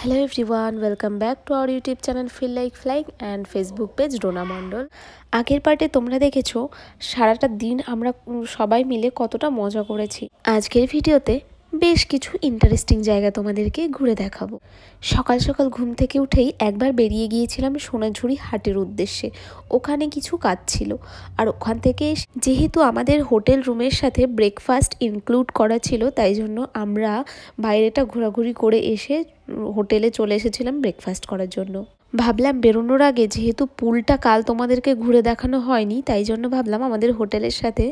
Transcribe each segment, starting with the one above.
Hello everyone, welcome back to our YouTube channel Feel Like Flying and Facebook page Rona Mondol। আগের পার্টে তোমরা দেখেছো সারাটা দিন আমরা সবাই মিলে কতটা মজা করেছি। আজকের ভিডিওতে বেশ কিছু ইন্টারেস্টিং জায়গা তোমাদেরকে ঘুরে দেখাবো। সকাল সকাল ঘুম থেকে উঠেই একবার বেরিয়ে গিয়েছিলাম সোনাঝুরি হাটের উদ্দেশ্যে। ওখানে কিছু কাজ ছিল আর ওখান থেকে যেহেতু আমাদের হোটেল রুমের সাথে ব্রেকফাস্ট ইনক্লুড করা ছিল, তাই জন্য আমরা বাইরেটা ঘোরাঘুরি করে এসে হোটেলে চলে এসেছিলাম ব্রেকফাস্ট করার জন্য। ভাবলাম বেরোনোর আগে যেহেতু পুলটা কাল তোমাদেরকে ঘুরে দেখানো হয়নি, তাই জন্য ভাবলাম আমাদের হোটেলের সাথে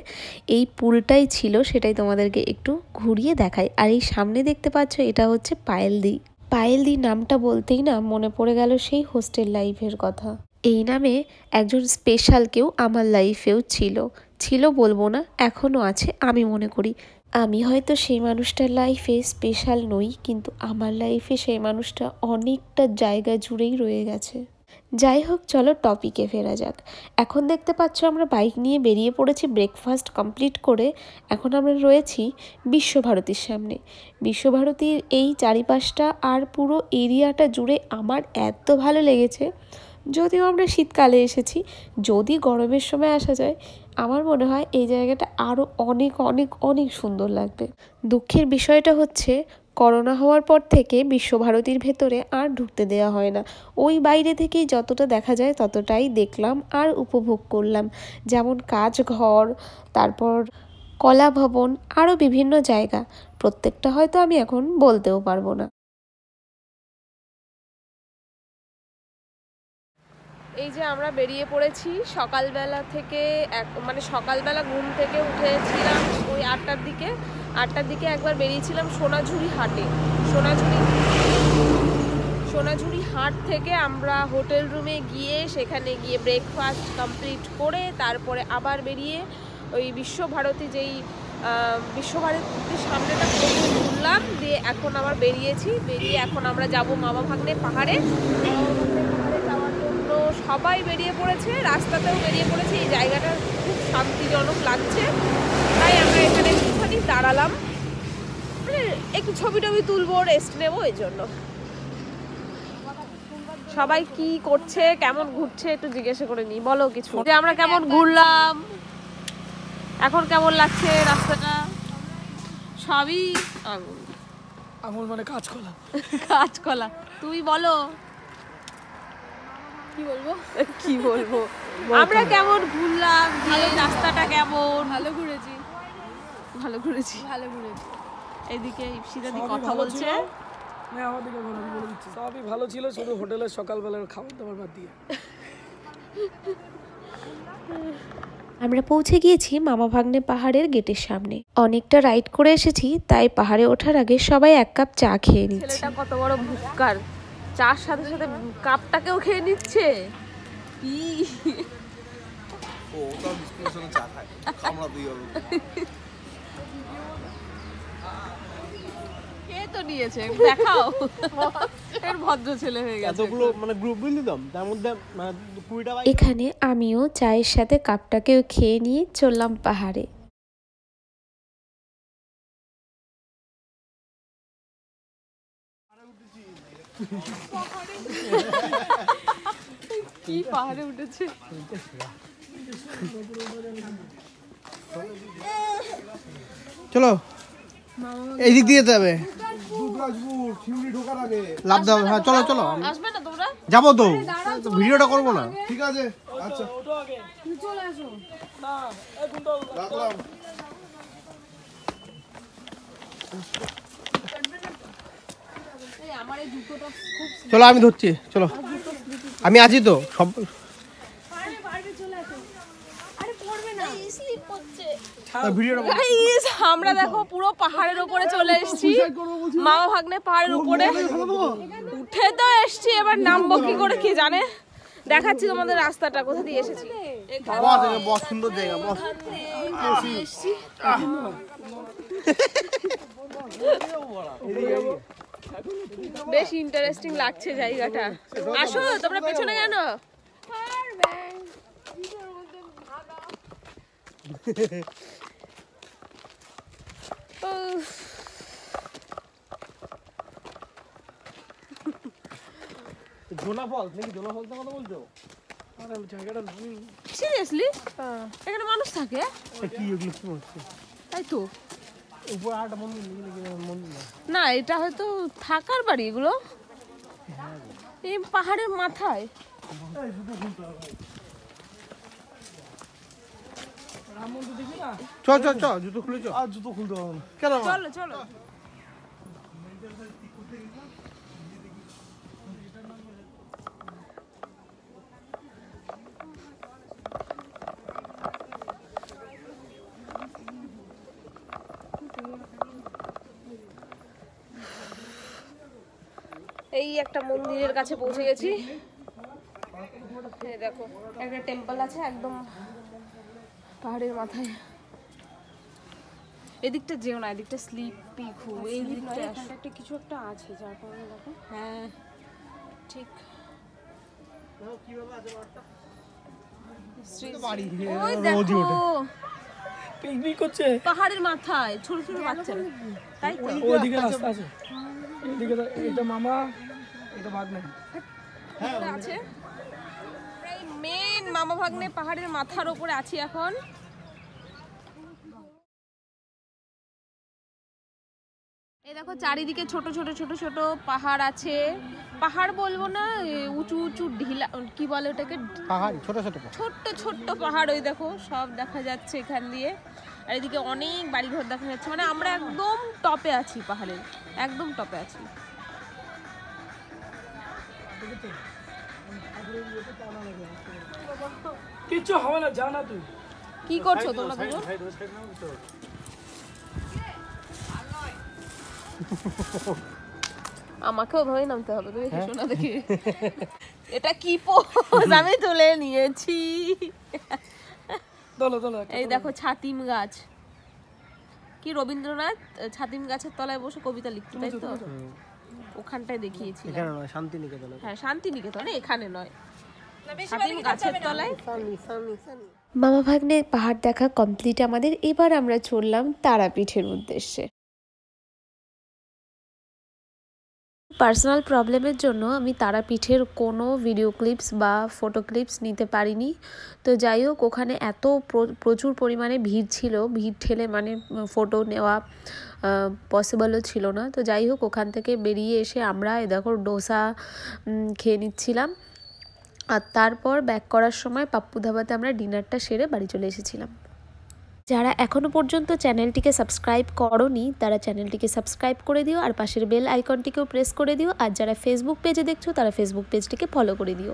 এই পুলটাই ছিল, সেটাই তোমাদেরকে একটু ঘুরিয়ে দেখাই। আর এই সামনে দেখতে পাচ্ছ এটা হচ্ছে পায়েলদি। পায়েলদি নামটা বলতেই না মনে পড়ে গেল সেই হোস্টেল লাইফের কথা। এই নামে একজন স্পেশাল কেউ আমার লাইফেও ছিল বলবো না, এখনও আছে আমি মনে করি। আমি হয়তো সেই মানুষটার লাইফে স্পেশাল নই, কিন্তু আমার লাইফে সেই মানুষটা অনেকটা জায়গা জুড়েই রয়ে গেছে। যাই হোক, চলো টপিকে ফেরা যাক। এখন দেখতে পাচ্ছ আমরা বাইক নিয়ে বেরিয়ে পড়েছি ব্রেকফাস্ট কমপ্লিট করে। এখন আমরা রয়েছি বিশ্বভারতীর সামনে। বিশ্বভারতীর এই চারিপাশটা আর পুরো এরিয়াটা জুড়ে আমার এত ভালো লেগেছে। যদিও আমরা শীতকালে এসেছি, যদি গরমের সময় আসা যায় আমার মনে হয় এই জায়গাটা আরও অনেক অনেক অনেক সুন্দর লাগবে। দুঃখের বিষয়টা হচ্ছে করোনা হওয়ার পর থেকে বিশ্বভারতীর ভেতরে আর ঢুকতে দেওয়া হয় না। ওই বাইরে থেকেই যতটা দেখা যায় ততটাই দেখলাম আর উপভোগ করলাম। যেমন কাজঘর, তারপর কলা ভবন, আরও বিভিন্ন জায়গা। প্রত্যেকটা হয়তো আমি এখন বলতেও পারবো না। এই যে আমরা বেরিয়ে পড়েছি সকালবেলা থেকে, সকালবেলা ঘুম থেকে উঠেছিলাম ওই 8টার দিকে একবার বেরিয়েছিলাম সোনাঝুরি হাটে। সোনাঝুরি হাট থেকে আমরা হোটেল রুমে গিয়ে সেখানে গিয়ে ব্রেকফাস্ট কমপ্লিট করে তারপরে আবার বেরিয়ে ওই বিশ্বভারতীর সামনেটা ঘুরলাম দিয়ে এখন আবার বেরিয়ে এখন আমরা যাব মামা ভাগ্নে পাহাড়ে। যাওয়ার জন্য সবাই বেরিয়ে পড়েছে, রাস্তাতেও বেরিয়ে পড়েছে। এই জায়গাটা খুব শান্তিজনক লাগছে, তাই আমরা এখানে একটুখানি দাঁড়ালাম, একটু ছবি টবি তুলবো, রেস্ট নেবো। এই জন্য সবাই কি করছে, কেমন ঘুরছে একটু জিজ্ঞাসা করে নি। বলো কিছু, যে আমরা কেমন ঘুরলাম, এখন কেমন লাগছে রাস্তাটা। সবই আঙুল মানে কাঁচকলা। তুমি বলো কি বলবো আমরা কেমন ঘুরলাম, রাস্তাটা কেমন। ভালো ঘুরেছি। এদিকে ইপসিদাদি কথা বলছে। সবই ভালো ছিল, শুধু হোটেলের সকালবেলার খাবার দাবার বাদ দিয়ে। আমরা পৌঁছে গিয়েছি মামা ভাগ্নে পাহাড়ের গেটের সামনে। অনেকটা রাইড করে এসেছি, তাই পাহাড়ে ওঠার আগে সবাই এক কাপ চা খেয়ে নিচ্ছে। ছেলেটা কত বড় ভুক্কার, চার সাথে সাথে কাপটাকেও খেয়ে নিচ্ছে। কে তো নিয়েছে, দেখাও। এর ভদ্র ছেলে হয়ে গেছে। এতগুলো গ্রুপ বিল দিতাম, তার মধ্যে 20টা বাইক। এখানে আমিও চায়ের সাথে কাপটাকেও খেয়ে নিয়ে চললাম পাহাড়ে। কি পাহাড়ে উঠেছে। চলো এই দিক দিয়ে যাবে, লাভ দাও। হ্যাঁ চলো আসবে না তোমরা? যাবো তো, ভিডিওটা করবো না। ঠিক আছে, আচ্ছা চলে আসো। চলো আমি ধরছি, চলো আমি আছি তো সব। আমরা দেখো পুরো পাহাড়ের উপরে চলে এসেছি, মামা ভাগ্নে পাহাড়ের উপরে উঠে তো এসছি, এবার নামবো কি করে কে জানে। দেখাচ্ছি তোমাদের রাস্তাটা, কোথা দিয়ে এসেছি। বহুত সুন্দর জায়গা, বেশ ইন্টারেস্টিং লাগছে জায়গাটা। আসো তোমরা পেছনে কেন? জোনা ফল, তুমি কি জোনা ফলটা কথা বলছো? আরে জায়গাটা নামি সিরিয়াসলি এখানে মানুষ থাকে? কি এগুলো কি হচ্ছে? তাই তো। উপরে আরেকটা মন্দির নাকি মন্দির না? না এটা হয়তো থাকার বাড়ি এগুলো, এই পাহাড়ের মাথায়। রাম মন্দির দেখি না, চ চ চ, জুতো খুলে চ। আর জুতো খুলতে হবে না। কেন? চলো চলো। এই একটা মন্দিরের কাছে পৌঁছে গেছি। এই দেখো একটা টেম্পল আছে একদম পাহাড়ের মাথায়। এদিকটা যেও না, এদিকটা স্লিপি খুব। এই দিকটা একটা কিছু একটা আছে যার কারণে দেখো। হ্যাঁ ঠিক। বাড়ি ওই দেখো পিকনিক করছে পাহাড়ের মাথায় ছোট ছোট বাচ্চারা, তাই তো। ওইদিকে রাস্তা আছে, এইদিকে এটা মামা, এটা ভাগ্নে। আছে মেন মামা ভাগ্নে পাহাড়ের মাথার উপরে আছি এখন। এই দেখো চারিদিকে ছোট ছোট ছোট ছোট পাহাড় আছে। পাহাড় বলবো না, উঁচু উঁচু ঢিলা, কি বলে ওটাকে, পাহাড় ছোট ছোট ছোট্ট ছোট্ট পাহাড়। ওই দেখো সব দেখা যাচ্ছে এখান দিয়ে। আর এদিকে অনেক বাড়িঘর দেখা যাচ্ছে, মানে আমরা একদম টপে আছি, পাহাড়ের একদম টপে আছি। কিচ্ছু হবে না, জানা তুই কি করছো তোমরা দুজন? আমাকেও ধরে নামতে হবে, তুমি হেসো না দেখি। এটা কি পোজ আমি তুলে নিয়েছি। দলো দলো। এই দেখো ছাতিম গাছ, কি রবীন্দ্রনাথ ছাতিম গাছের তলায় বসে কবিতা লিখতো, তাই তো? ওখানটায় দেখিয়েছি। এখানে নয়, শান্তিনিকেতনে। হ্যাঁ শান্তিনিকেতনে, এখানে নয়, ছাতিম গাছের তলায়। মামা ভাগ্নে পাহাড় দেখা কমপ্লিট আমাদের। এবার আমরা চললাম তারাপীঠের উদ্দেশ্যে। পার্সোনাল প্রবলেমের জন্য আমি তারাপীঠের কোনো ভিডিও ক্লিপস বা ফটো ক্লিপস নিতে পারিনি। তো যাই হোক, ওখানে এত প্রচুর পরিমাণে ভিড় ছিল, ভিড় ঠেলে মানে ফটো নেওয়া পসিবলও ছিল না। তো যাই হোক, ওখান থেকে বেরিয়ে এসে আমরা দেখো ডোসা খেয়ে নিচ্ছিলাম। আর তারপর ব্যাক করার সময় পাপ্পু ধাবাতে আমরা ডিনারটা সেরে বাড়ি চলে এসেছিলাম। যারা এখনও পর্যন্ত চ্যানেলটিকে সাবস্ক্রাইব করোনি তারা চ্যানেলটিকে সাবস্ক্রাইব করে দিও, আর পাশের বেল আইকনটিকেও প্রেস করে দিও। আর যারা ফেসবুক পেজে দেখছো তারা ফেসবুক পেজটিকে ফলো করে দিও।